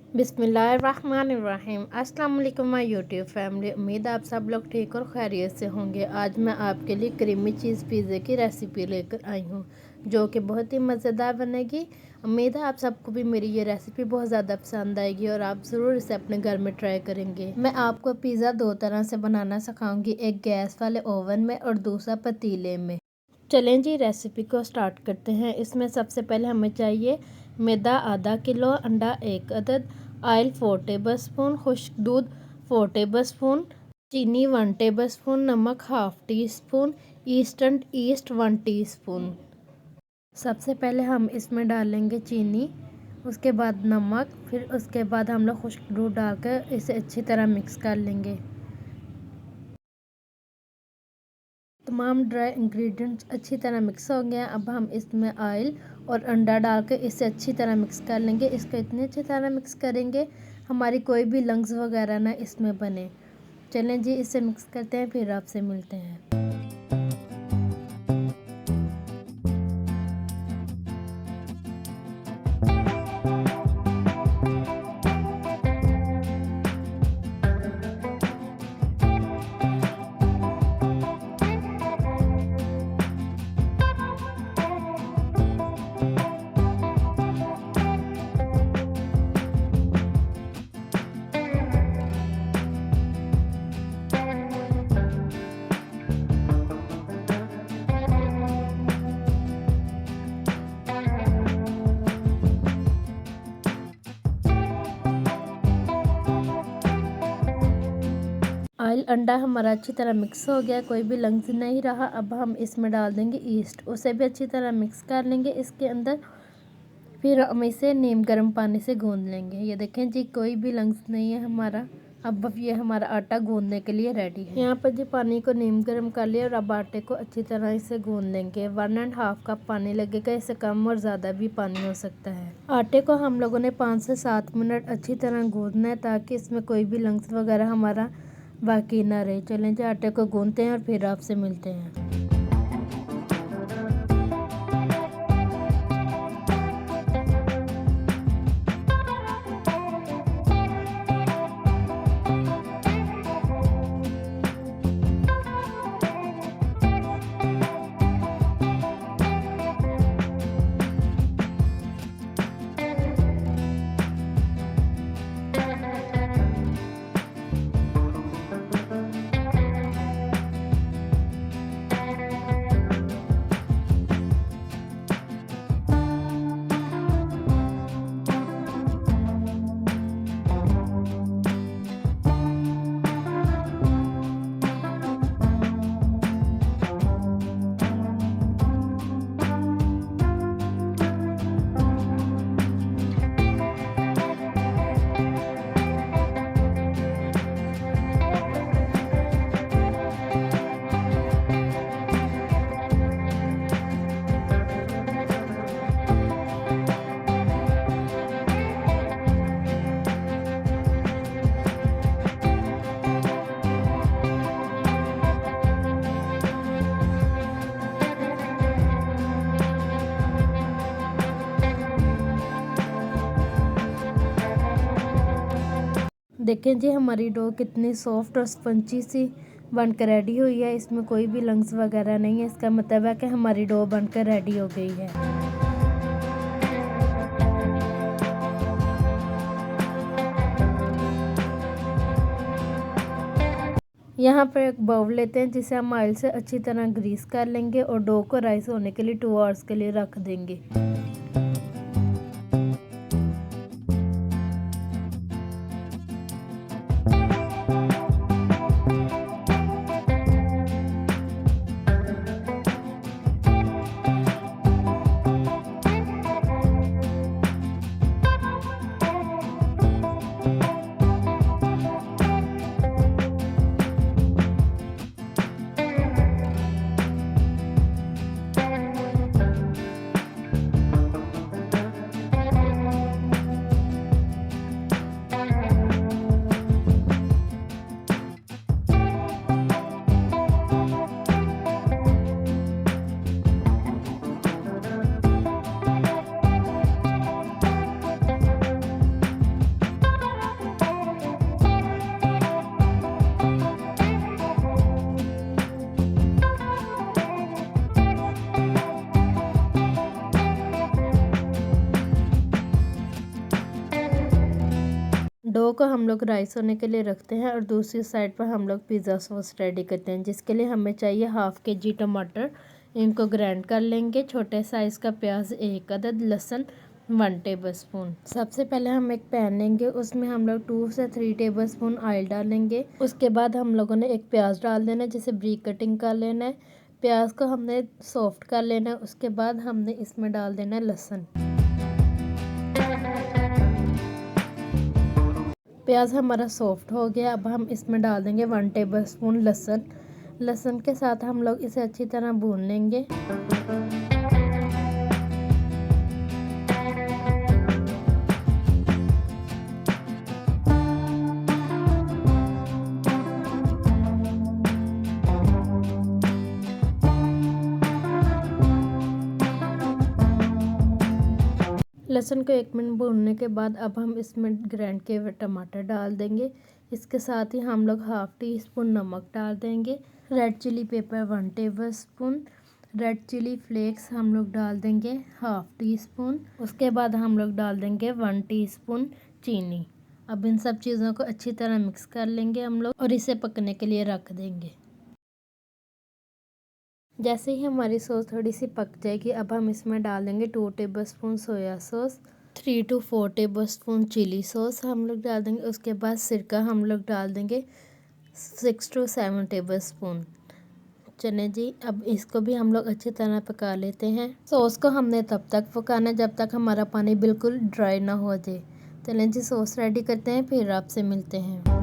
बिस्मिल्लाहिर्रहमानिर्रहीम। अस्सलाम वालेकुम माय यूट्यूब फैमिली। उम्मीद है आप सब लोग ठीक और खैरियत से होंगे। आज मैं आपके लिए क्रीमी चीज़ पिज़्ज़े की रेसिपी लेकर आई हूँ जो कि बहुत ही मज़ेदार बनेगी। उम्मीद है आप सबको भी मेरी ये रेसिपी बहुत ज़्यादा पसंद आएगी और आप ज़रूर इसे अपने घर में ट्राई करेंगे। मैं आपको पिज़्ज़ा दो तरह से बनाना सिखाऊंगी, एक गैस वाले ओवन में और दूसरा पतीले में। चलें जी रेसिपी को स्टार्ट करते हैं। इसमें सबसे पहले हमें चाहिए मैदा आधा किलो, अंडा एक अदद, ऑयल 4 टेबलस्पून, खुश्क दूध 4 टेबलस्पून, चीनी 1 टेबलस्पून, नमक half tea spoon, eastern east 1 teaspoon. सबसे पहले हम इसमें डालेंगे चीनी, उसके बाद नमक, फिर उसके बाद हम लोग खुश्क दूध डालकर इसे अच्छी तरह मिक्स कर लेंगे। तमाम ड्राई इंग्रेडिएंट्स अच्छी तरह मिक्स हो गया। अब हम इसमें ऑयल और अंडा डाल के इसे अच्छी तरह मिक्स कर लेंगे। इसको इतनी अच्छी तरह मिक्स करेंगे हमारी कोई भी लंग्स वगैरह ना इसमें बने। चलें जी इसे मिक्स करते हैं, फिर आपसे मिलते हैं। ऑयल अंडा हमारा अच्छी तरह मिक्स हो गया, कोई भी लंग्स नहीं रहा। अब हम इसमें डाल देंगे ईस्ट, उसे भी अच्छी तरह मिक्स कर लेंगे इसके अंदर। फिर हम इसे नीम गर्म पानी से गूंद लेंगे। ये देखें जी कोई भी लंग्स नहीं है हमारा। अब ये हमारा आटा गूंदने के लिए रेडी है। यहाँ पर जी पानी को नीम गर्म कर लिया और अब आटे को अच्छी तरह इसे गूंद लेंगे। 1.5 कप पानी लगेगा, इससे कम और ज़्यादा भी पानी हो सकता है। आटे को हम लोगों ने 5 से 7 मिनट अच्छी तरह गूंदना है ताकि इसमें कोई भी लंग्स वगैरह हमारा बाकी ना रहे। चलें जी आटे को गूंदते हैं और फिर आपसे मिलते हैं। देखें जी हमारी डो कितनी सॉफ्ट और स्पंची सी बनकर रेडी हुई है। इसमें कोई भी लंग्स वगैरह नहीं है। इसका मतलब है कि हमारी डो बनकर रेडी हो गई है। यहाँ पर एक बाउल लेते हैं जिसे हम ऑयल से अच्छी तरह ग्रीस कर लेंगे और डो को राइस होने के लिए 2 आवर्स के लिए रख देंगे। डो को हम लोग राइस होने के लिए रखते हैं और दूसरी साइड पर हम लोग पिज़्ज़ा सॉस रेडी करते हैं, जिसके लिए हमें चाहिए 1/2 kg टमाटर। इनको ग्राइंड कर लेंगे। छोटे साइज़ का प्याज 1 अदद, लहसुन 1 टेबलस्पून। सबसे पहले हम एक पैन लेंगे, उसमें हम लोग 2 से 3 टेबलस्पून ऑयल डालेंगे। उसके बाद हम लोगों ने एक प्याज डाल देना है, जिसे ब्रीक कटिंग कर लेना है। प्याज को हमने सॉफ्ट कर लेना है। उसके बाद हमने इसमें डाल देना है लहसुन। प्याज हमारा सॉफ्ट हो गया। अब हम इसमें डाल देंगे 1 टेबलस्पून लहसुन। लहसुन के साथ हम लोग इसे अच्छी तरह भून लेंगे। लहसुन को 1 मिनट भूनने के बाद अब हम इसमें ग्राइंड किए हुए टमाटर डाल देंगे। इसके साथ ही हम लोग 1/2 टीस्पून नमक डाल देंगे। Red chilli pepper 1 tablespoon. Red chili flakes हम लोग डाल देंगे 1/2 टीस्पून। उसके बाद हम लोग डाल देंगे 1 टीस्पून चीनी। अब इन सब चीज़ों को अच्छी तरह मिक्स कर लेंगे हम लोग और इसे पकने के लिए रख देंगे। जैसे ही हमारी सॉस थोड़ी सी पक जाएगी, अब हम इसमें डाल देंगे 2 tablespoon soya sauce, 3 to 4 tablespoon chili sauce हम लोग डाल देंगे। उसके बाद सिरका हम लोग डाल देंगे 6 to 7 टेबलस्पून। चने जी, अब इसको भी हम लोग अच्छी तरह पका लेते हैं। सॉस को हमने तब तक पकाना है जब तक हमारा पानी बिल्कुल ड्राई ना हो जाए। चलें जी, सॉस रेडी करते हैं, फिर आपसे मिलते हैं।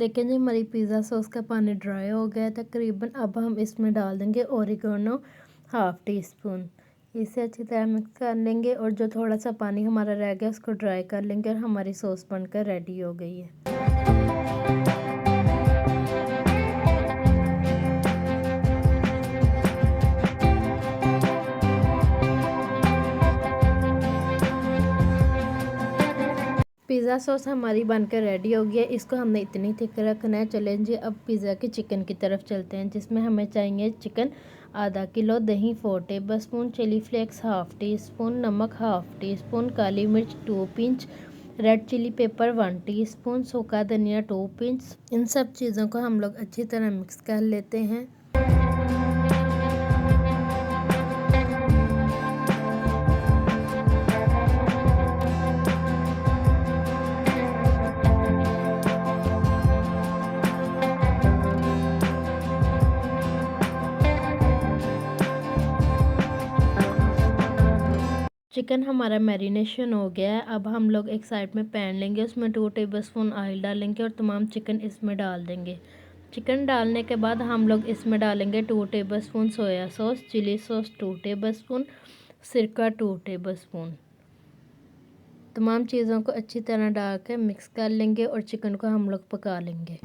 देखें जी, हमारी पिज़्ज़ा सॉस का पानी ड्राई हो गया है तकरीबन। अब हम इसमें डाल देंगे ओरिगेनो 1/2 टीस्पून। इसे अच्छी तरह मिक्स कर लेंगे और जो थोड़ा सा पानी हमारा रह गया उसको ड्राई कर लेंगे और हमारी सॉस बनकर रेडी हो गई है। पिज़्ज़ा सॉस हमारी बनकर रेडी हो गई है। इसको हमने इतनी थिक रखना है। चलें जी, अब पिज़्ज़ा की चिकन की तरफ चलते हैं, जिसमें हमें चाहिए चिकन आधा किलो, दही 4 टेबलस्पून, चिली फ्लेक्स 1/2 टीस्पून, नमक 1/2 टीस्पून, काली मिर्च 2 pinch, red chilli pepper 1 teaspoon, सूखा धनिया 2 पिंच। इन सब चीज़ों को हम लोग अच्छी तरह मिक्स कर लेते हैं। चिकन हमारा मैरिनेशन हो गया है। अब हम लोग एक साइड में पैन लेंगे, उसमें 2 टेबलस्पून ऑयल डालेंगे और तमाम चिकन इसमें डाल देंगे। चिकन डालने के बाद हम लोग इसमें डालेंगे 2 tablespoon soya sauce, chili sauce 2 tablespoon, सिरका 2 टेबलस्पून। तमाम चीज़ों को अच्छी तरह डाल कर मिक्स कर लेंगे और चिकन को हम लोग पका लेंगे।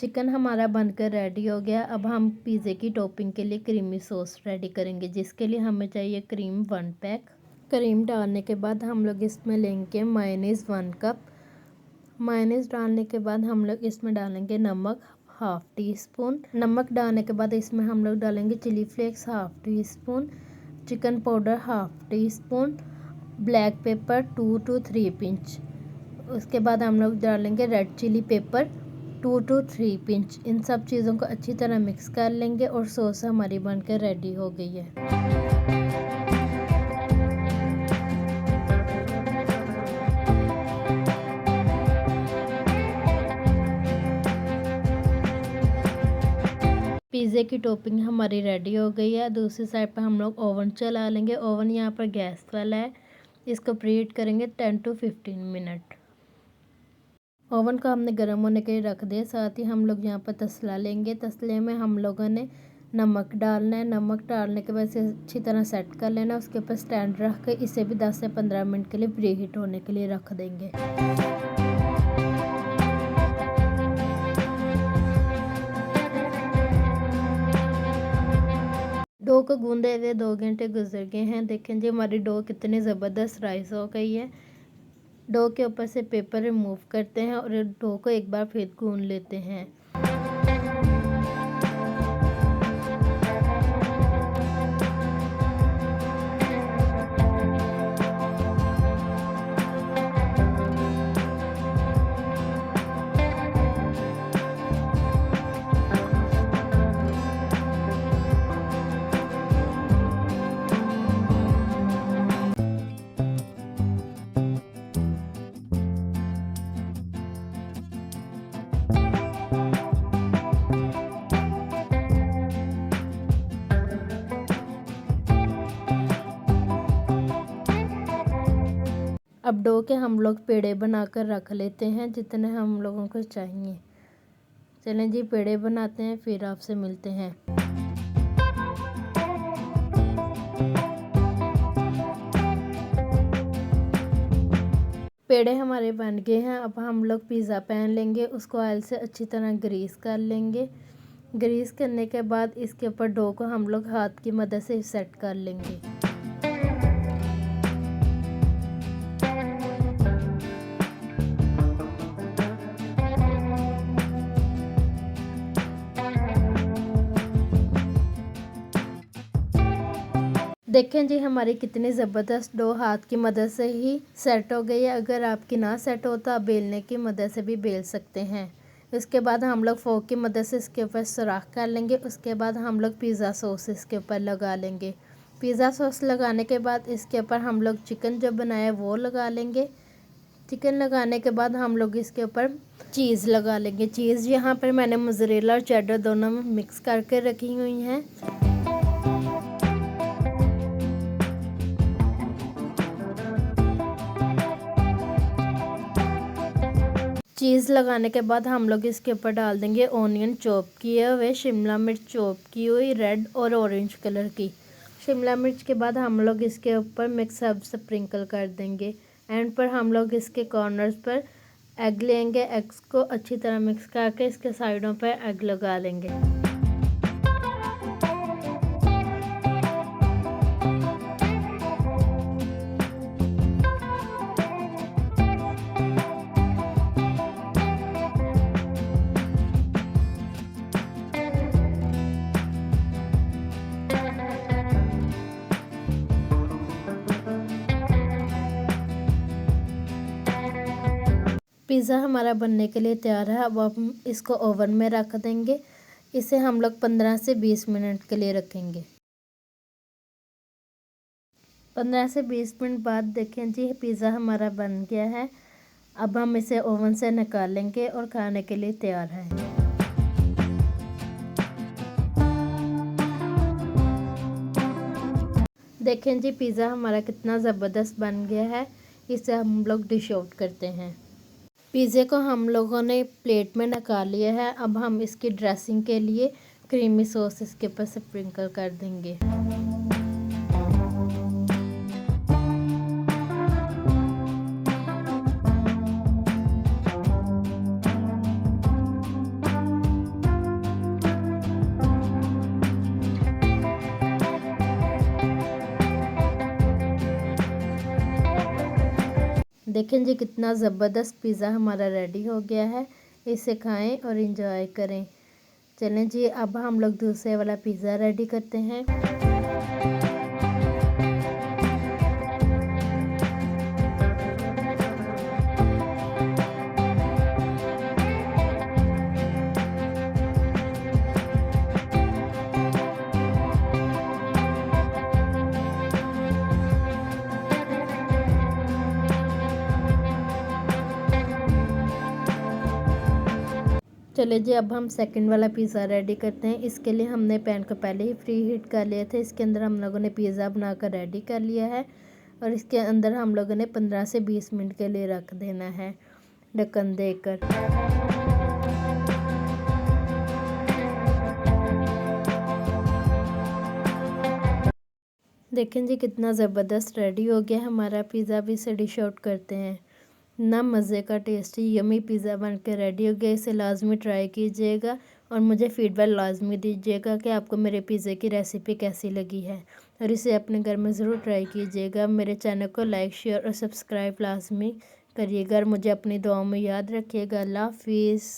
चिकन हमारा बनकर रेडी हो गया। अब हम पिज़्ज़े की टॉपिंग के लिए क्रीमी सॉस रेडी करेंगे, जिसके लिए हमें चाहिए क्रीम 1 पैक। क्रीम डालने के बाद हम लोग इसमें लेंगे मायोनीज़ 1 कप। मायोनीज़ डालने के बाद हम लोग इसमें डालेंगे नमक हाफ़ टी स्पून। नमक डालने के बाद इसमें हम लोग डालेंगे chilli flakes half teaspoon, chicken powder half teaspoon, black pepper 2 to 3 pinch. उसके बाद हम लोग डालेंगे red chilli pepper 2 to 3 pinch. इन सब चीज़ों को अच्छी तरह मिक्स कर लेंगे और सॉस हमारी बनकर रेडी हो गई है। पिज़्ज़े की टॉपिंग हमारी रेडी हो गई है। दूसरी साइड पर हम लोग ओवन चला लेंगे। ओवन यहाँ पर गैस वाला है, इसको प्रीहीट करेंगे 10 to 15 मिनट। ओवन को हमने गर्म होने के लिए रख दिया। साथ ही हम लोग यहाँ पर तसला लेंगे। तसले में हम लोगों ने नमक डालना है। नमक डालने के बाद इसे अच्छी तरह सेट कर लेना। उसके ऊपर स्टैंड रख कर इसे भी 10 से 15 मिनट के लिए प्रीहीट होने के लिए रख देंगे। डो को गूंदे हुए 2 घंटे गुजर गए हैं। देखें जी हमारी डो कितनी ज़बरदस्त राइस हो गई है। डो के ऊपर से पेपर रिमूव करते हैं और डो को एक बार फिर गूंद लेते हैं। अब डो के हम लोग पेड़े बनाकर रख लेते हैं जितने हम लोगों को चाहिए। चलें जी पेड़े बनाते हैं, फिर आपसे मिलते हैं। पेड़े हमारे बन गए हैं। अब हम लोग पिज़्ज़ा पैन लेंगे, उसको ऑयल से अच्छी तरह ग्रीस कर लेंगे। ग्रीस करने के बाद इसके ऊपर डो को हम लोग हाथ की मदद से सेट कर लेंगे। देखें जी हमारी कितनी ज़बरदस्त डो हाथ की मदद से ही सेट हो गई है। अगर आपकी ना सेट हो तो आप बेलने की मदद से भी बेल सकते हैं। उसके बाद हम लोग फोक की मदद से इसके ऊपर सुराख कर लेंगे। उसके बाद हम लोग पिज़्ज़ा सॉस इसके ऊपर लगा लेंगे। पिज़्ज़ा सॉस लगाने के बाद इसके ऊपर हम लोग चिकन जो बनाया है वो लगा लेंगे। चिकन लगाने के बाद हम लोग इसके ऊपर चीज़ लगा लेंगे। चीज़ यहाँ पर मैंने मोज़रेला और चेडर दोनों में मिक्स करके रखी हुई हैं। चीज़ लगाने के बाद हम लोग इसके ऊपर डाल देंगे ऑनियन चॉप किए हुए, शिमला मिर्च चॉप की हुई रेड और ऑरेंज कलर की। शिमला मिर्च के बाद हम लोग इसके ऊपर मिक्स हर्ब स्प्रिंकल कर देंगे। एंड पर हम लोग इसके कॉर्नर्स पर एग लेंगे। एग्स को अच्छी तरह मिक्स करके इसके साइडों पर एग लगा लेंगे। पिज़्ज़ा हमारा बनने के लिए तैयार है। अब हम इसको ओवन में रख देंगे। इसे हम लोग 15 से 20 मिनट के लिए रखेंगे। 15 से 20 मिनट बाद देखें जी पिज़्ज़ा हमारा बन गया है। अब हम इसे ओवन से निकालेंगे और खाने के लिए तैयार है। देखें जी पिज़्ज़ा हमारा कितना ज़बरदस्त बन गया है। इसे हम लोग डिश आउट करते हैं। पिज़्ज़े को हम लोगों ने प्लेट में निकाल लिया है। अब हम इसकी ड्रेसिंग के लिए क्रीमी सॉस इसके ऊपर स्प्रिंकल कर देंगे। देखें जी कितना ज़बरदस्त पिज़्ज़ा हमारा रेडी हो गया है। इसे खाएं और इंजॉय करें। चलें जी अब हम लोग दूसरे वाला पिज़्ज़ा रेडी करते हैं। चलिए जी अब हम सेकंड वाला पिज़्ज़ा रेडी करते हैं। इसके लिए हमने पैन को पहले ही फ्री हीट कर लिया था। इसके अंदर हम लोगों ने पिज़्ज़ा बनाकर रेडी कर लिया है और इसके अंदर हम लोगों ने 15 से 20 मिनट के लिए रख देना है ढक्कन देकर। देखें जी कितना ज़बरदस्त रेडी हो गया हमारा पिज़्ज़ा। भी इसे डिश आउट करते हैं। ना मज़े का टेस्टी यमी पिज़्ज़ा बनकर रेडी हो गया। इसे लाजमी ट्राई कीजिएगा और मुझे फ़ीडबैक लाजमी दीजिएगा कि आपको मेरे पिज़्ज़े की रेसिपी कैसी लगी है और इसे अपने घर में ज़रूर ट्राई कीजिएगा। मेरे चैनल को लाइक शेयर और सब्सक्राइब लाजमी करिएगा और मुझे अपनी दुआओं में याद रखिएगा। अल्लाह हाफिज़।